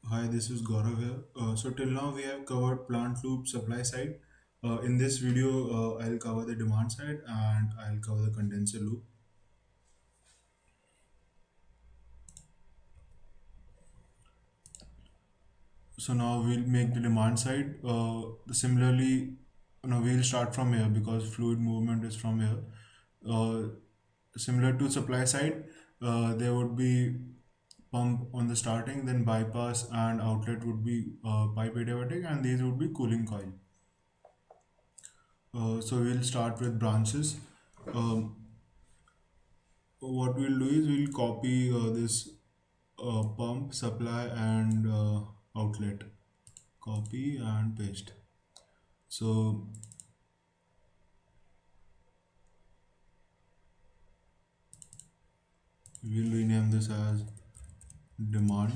Hi, this is Gaurav here. So till now we have covered plant loop supply side. In this video, I'll cover the demand side and I'll cover the condenser loop. So now we'll make the demand side. Similarly, we'll start from here because fluid movement is from here. Uh, Similar to supply side, there would be pump on the starting, then bypass and outlet would be pipe adiabatic, and these would be cooling coil. So we'll start with branches. Um, what we'll do is we'll copy this pump, supply, and outlet. Copy and paste. So we'll rename this as demand,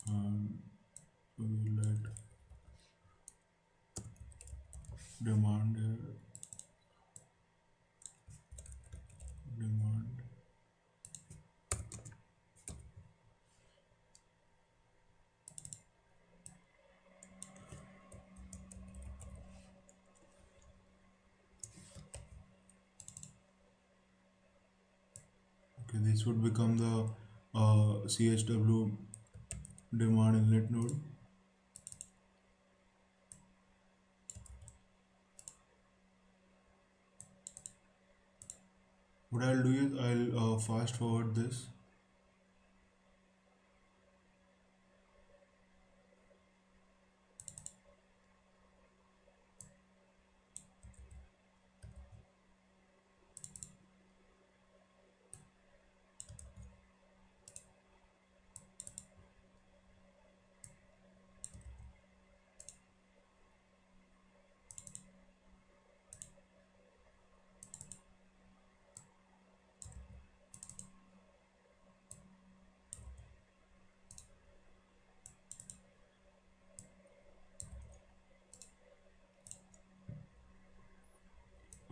and we'll let demand demand. Okay, this would become the CHW demand inlet node. What I'll do is I'll fast forward this.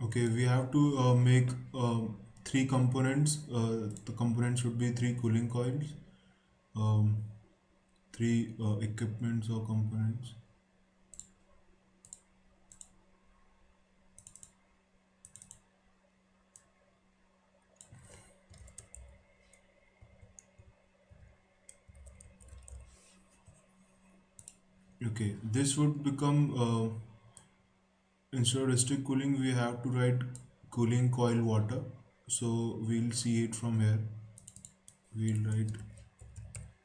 Okay, we have to make three components. The components should be three cooling coils, um, three equipments or components. Okay, this would become instead of district cooling, we have to write cooling coil water. So we'll see it from here. We'll write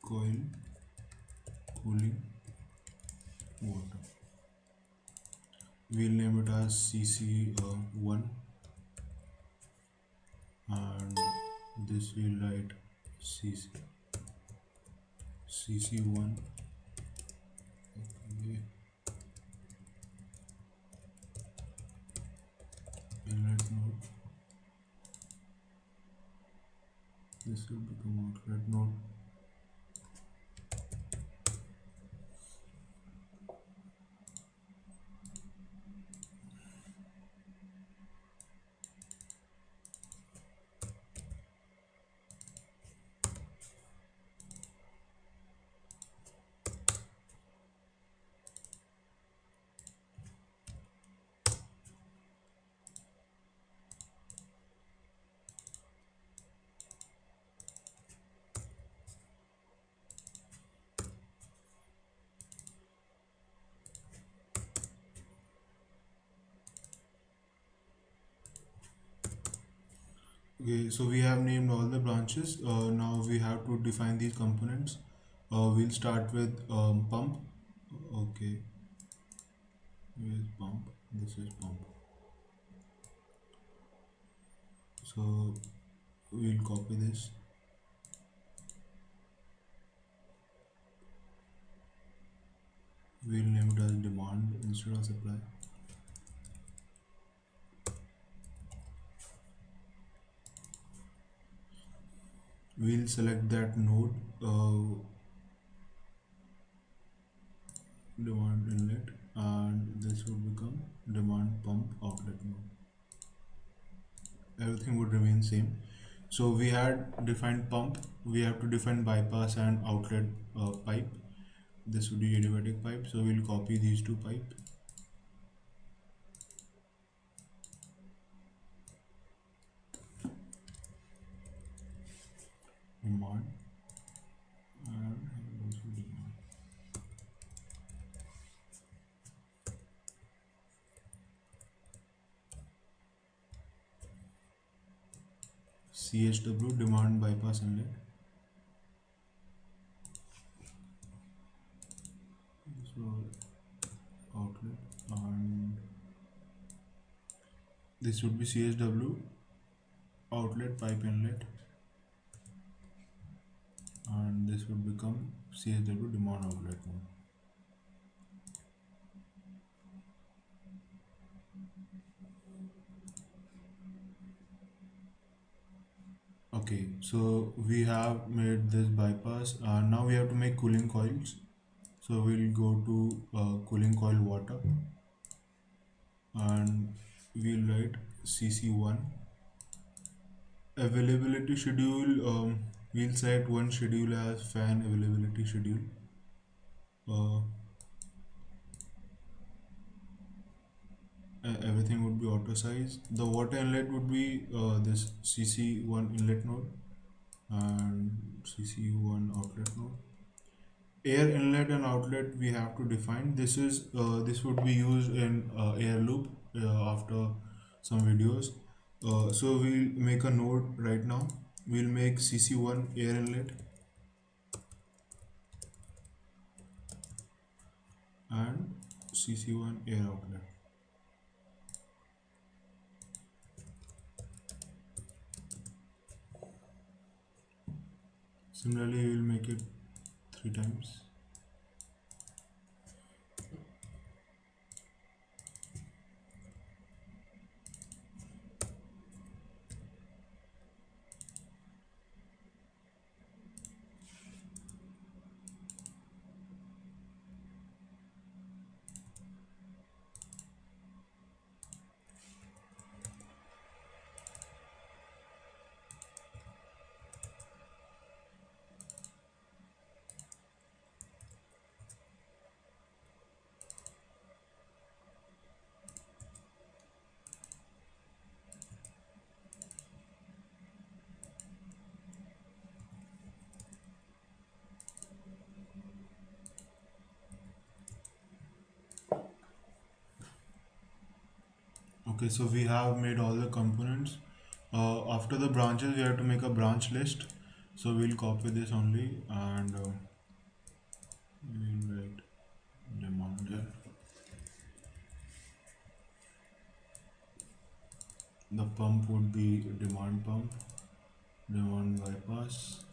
coil cooling water. We'll name it as CC1, and this we'll write CC CC1. Okay, inlet node. This will become outlet node. Okay, so we have named all the branches. Now we have to define these components. We'll start with pump. Okay, where's pump? This is pump. So we'll copy this. We'll name it as demand instead of supply. We'll select that node, demand inlet, and this would become demand pump outlet node. Everything would remain same. So we had defined pump, we have to define bypass and outlet pipe. This would be adiabatic pipe, so we'll copy these two pipe. Demand and also demand. CHW, demand bypass inlet. So outlet, and this would be CHW outlet pipe inlet, and this would become CHW demand outlet node. Okay, so we have made this bypass. Now we have to make cooling coils. So we'll go to cooling coil water, and we'll write CC1 availability schedule. We'll set one schedule as fan availability schedule. Uh, Everything would be auto size. The water inlet would be this CC1 inlet node and CC1 outlet node. Air inlet and outlet we have to define. This would be used in air loop after some videos. So we'll make a node right now. We'll make CC1 air inlet and CC1 air outlet. Similarly, we'll make it 3 times. Okay, so we have made all the components. After the branches, we have to make a branch list. So we'll copy this only, and we'll write demand there. The pump would be demand pump, demand bypass,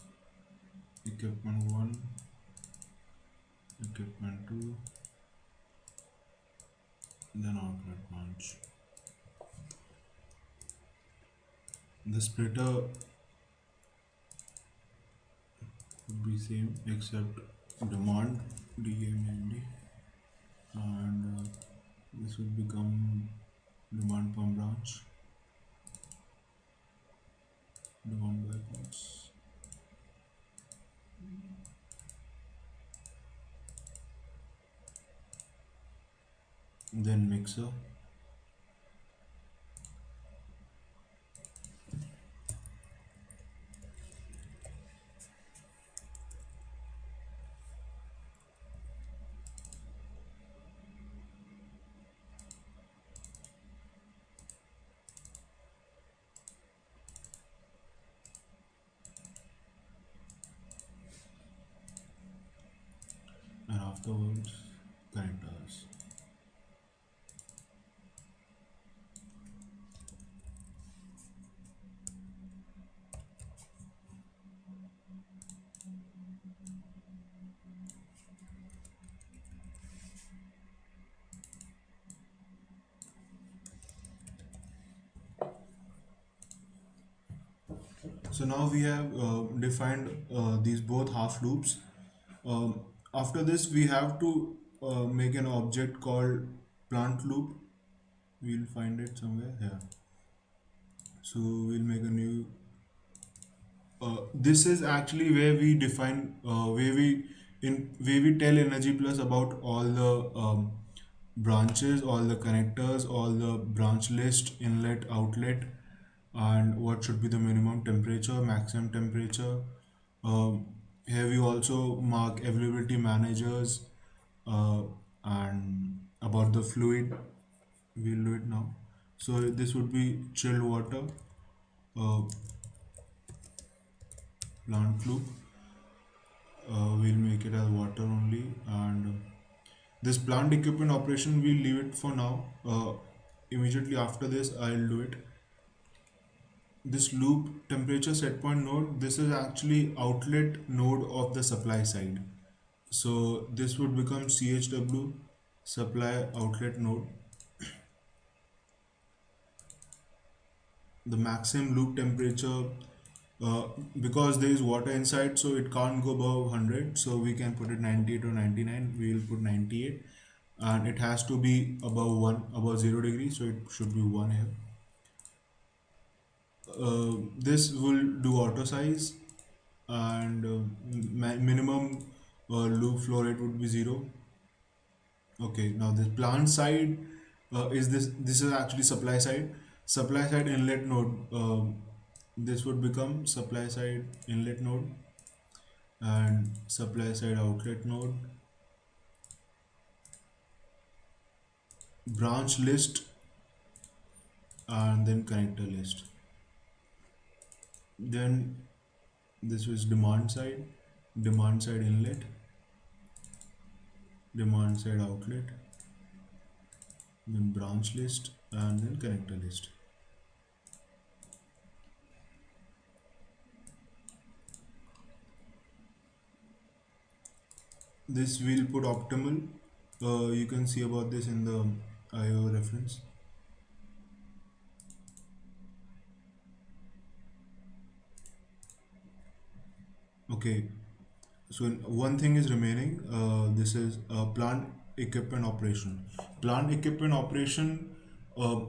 equipment 1, equipment 2, then outlet branch. The splitter would be same except demand DMND, and this would become demand pump branch, demand bypass. Then mixer, and afterwards connectors. So now we have defined these both half loops. Um, After this, we have to make an object called plant loop. We'll find it somewhere here. So we'll make a new This is actually where we define where we tell energy plus about all the branches, all the connectors, all the branch list, inlet, outlet, and what should be the minimum temperature, maximum temperature. Um, Here we also mark availability managers uh, and about the fluid. We'll do it now. So this would be chilled water, uh, plant loop. We'll make it as water only, and this plant equipment operation we'll leave it for now. Immediately after this I'll do it. This loop temperature set point node, this is actually outlet node of the supply side. So this would become chw supply outlet node. The maximum loop temperature, uh, because there is water inside, so it can't go above 100, so we can put it 98 or 99. We will put 98, and it has to be above 1, above 0 degrees, so it should be 1 here. This will do auto size, and minimum loop flow rate would be 0. Okay, now this plant side is this is actually supply side. Supply side inlet node. This would become supply side inlet node and supply side outlet node. Branch list and then connector list. Then this was demand side inlet, demand side outlet, then branch list and then connector list. This we'll put optimal. You can see about this in the IO reference. Okay, so one thing is remaining. This is plant equipment operation. Plant equipment operation. Uh,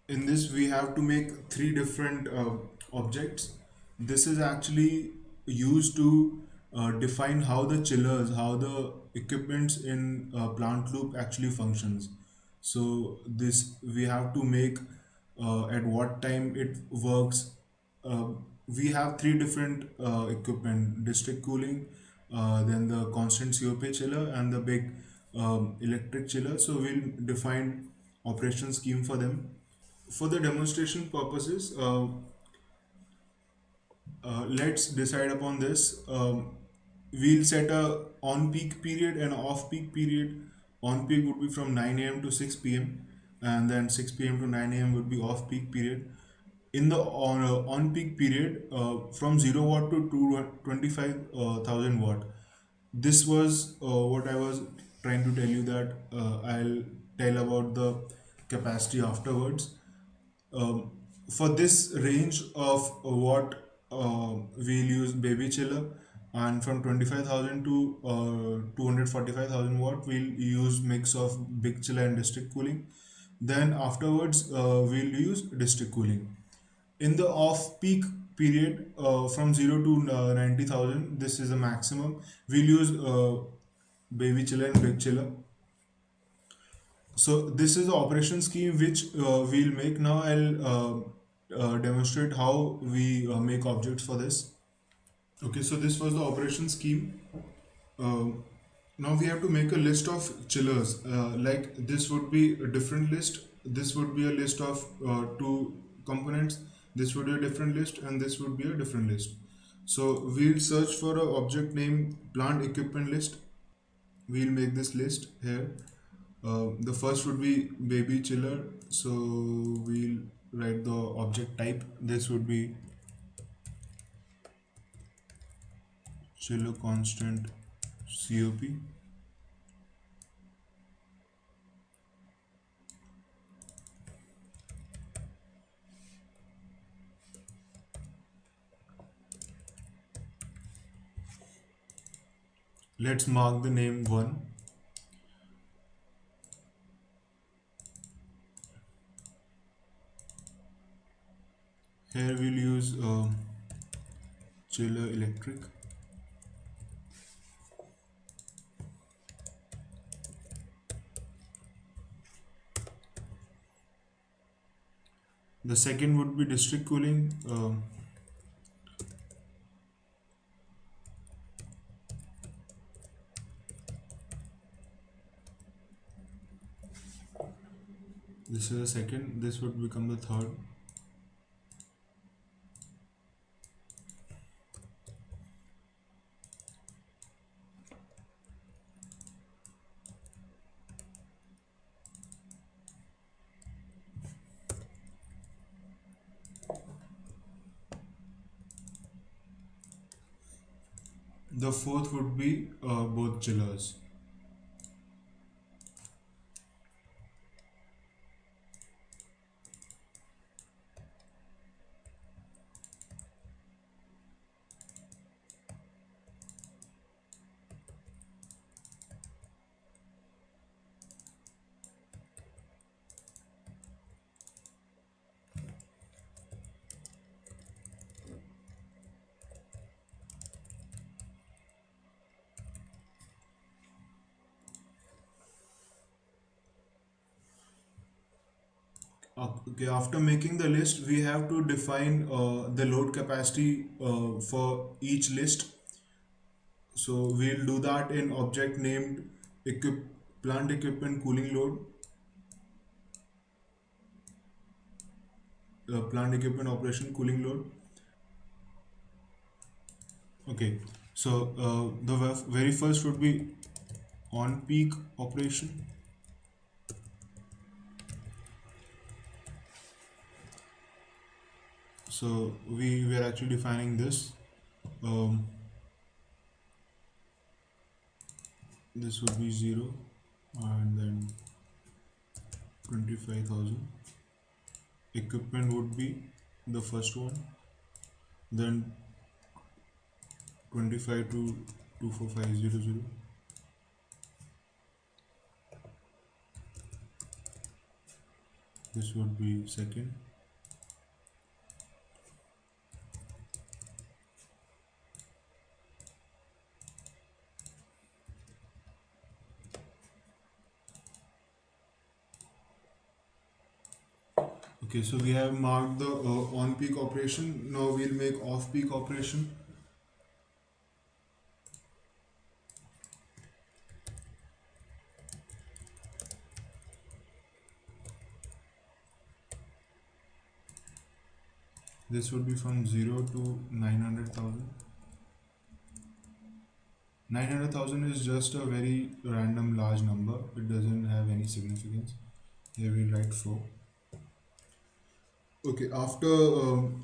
in this, we have to make three different objects. This is actually used to define how the chillers, how the equipments in plant loop actually functions. So this we have to make at what time it works. uh, we have three different equipment: district cooling, then the constant COP chiller, and the big electric chiller. So we'll define operation scheme for them. For the demonstration purposes, let's decide upon this. We'll set a on peak period and off peak period. On peak would be from 9 a.m. to 6 p.m., and then 6 p.m. to 9 a.m. would be off peak period. In the on peak period, from 0 watt to 25,000 watt. This was what I was trying to tell you, that I'll tell about the capacity afterwards. um, for this range of what we'll use baby chiller, and from 25,000 to 245,000 watt we'll use mix of big chiller and district cooling. Then afterwards we'll use district cooling. In the off peak period, from 0 to 90,000, this is the maximum, we'll use baby chiller and big chiller. So this is the operation scheme which we'll make now. I'll demonstrate how we make objects for this. Okay, so this was the operation scheme. Uh, Now we have to make a list of chillers. Like this would be a different list. This would be a list of two components. This would be a different list, and this would be a different list. So we'll search for a object named plant equipment list. We'll make this list here. The first would be baby chiller. So we'll write the object type. This would be chiller constant COP. Let's mark the name 1. Here we'll use chiller electric. The second would be district cooling. This is the second. This would become the third. The fourth would be both chillers. Okay, after making the list, we have to define the load capacity for each list. So we'll do that in object named equip plant equipment cooling load, plant equipment operation cooling load. Okay, so the very first would be on peak operation. So we are actually defining this. Um, this would be 0 and then 25,000. Equipment would be the first one, then 25 to 24500. This would be second. Okay, so we have marked the on peak operation. Now we'll make off peak operation. This would be from 0 to 900,000. 900,000 is just a very random large number. It doesn't have any significance. Here we'll write 4. Okay, after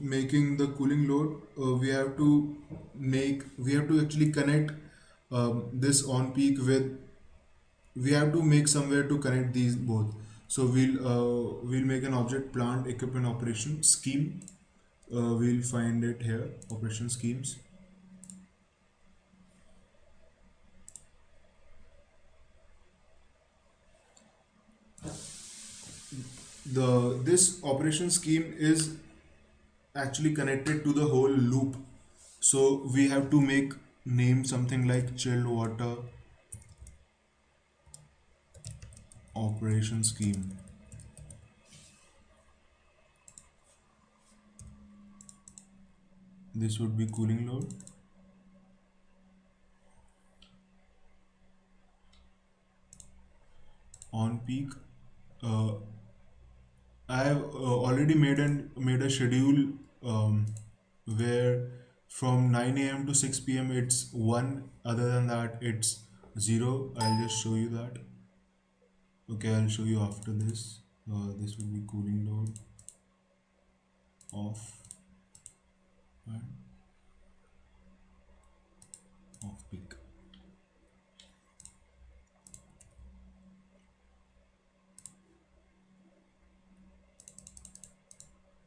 making the cooling load, we have to actually connect this on peak with, we have to make somewhere to connect these both. So we'll make an object plant equipment operation scheme. We'll find it here, operation schemes. This operation scheme is actually connected to the whole loop. So we have to make name something like chilled water operation scheme. This would be cooling load. On peak, uh, I have already made a schedule where from 9 a.m. to 6 p.m. it's 1. Other than that, it's 0. I'll just show you that. Okay, I'll show you after this. This will be cooling load off and off peak.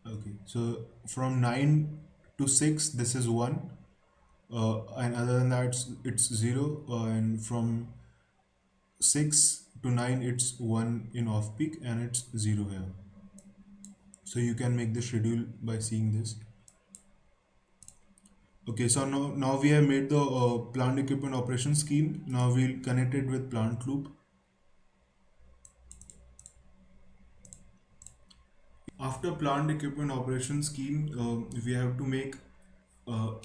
Okay, so from 9 to 6, this is 1. And other than that, it's 0. And from 6 to 9, it's 1 in off peak and it's 0 here. So you can make the schedule by seeing this. Okay, so now we have made the plant equipment operation scheme. Now we'll connect it with plant loop. After plant equipment operation scheme, we have to make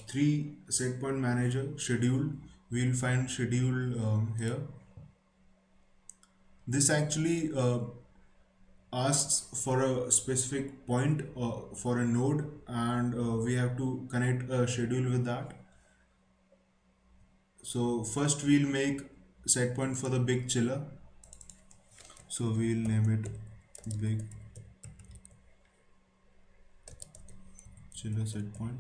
three set point manager schedule. We'll find schedule here. This actually asks for a specific point for a node, and we have to connect a schedule with that. So first we'll make set point for the big chiller. So we'll name it big chiller set point.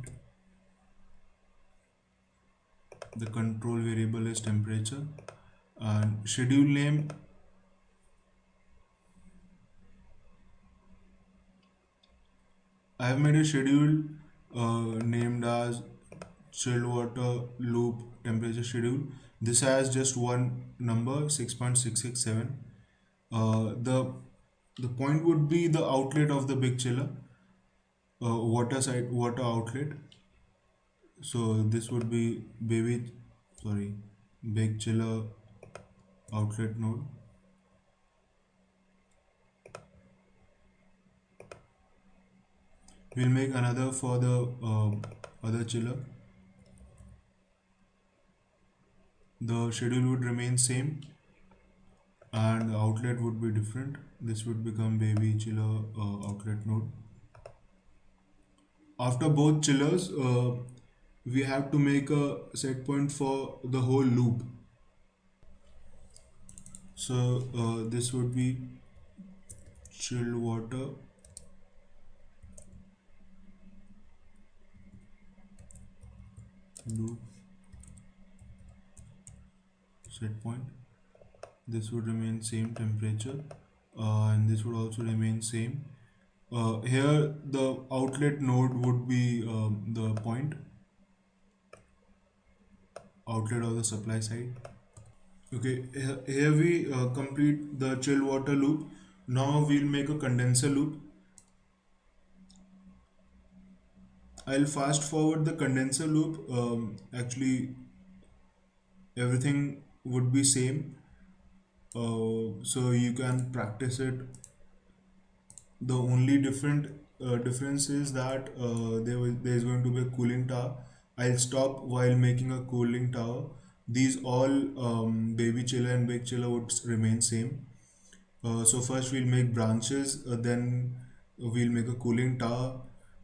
The control variable is temperature, and schedule name, I have made a schedule named as chill water loop temperature schedule. This has just one number, 6.667. The point would be the outlet of the big chiller, water outlet. So this would be sorry, big chiller outlet node. We'll make another for the other chiller. The schedule would remain same, and the outlet would be different. This would become baby chiller outlet node. After both chillers, we have to make a set point for the whole loop. So this would be chilled water loop set point. This would remain same temperature, and this would also remain same. Here the outlet node would be the point outlet of the supply side. Okay, here we complete the chill water loop. Now we'll make a condenser loop. I'll fast forward the condenser loop. Actually, everything would be same. So you can practice it. The only difference is that there is going to be a cooling tower. I'll stop while making a cooling tower. These all baby chiller and big chiller would remain same. So first we'll make branches, then we'll make a cooling tower,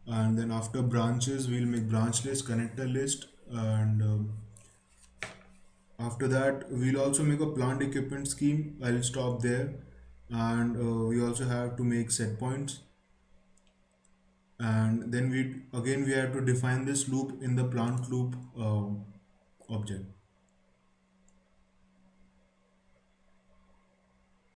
and then after branches we'll make branch list, connector list, and after that we'll also make a plant equipment scheme. I'll stop there, and we also have to make set points, and then we have to define this loop in the plant loop object.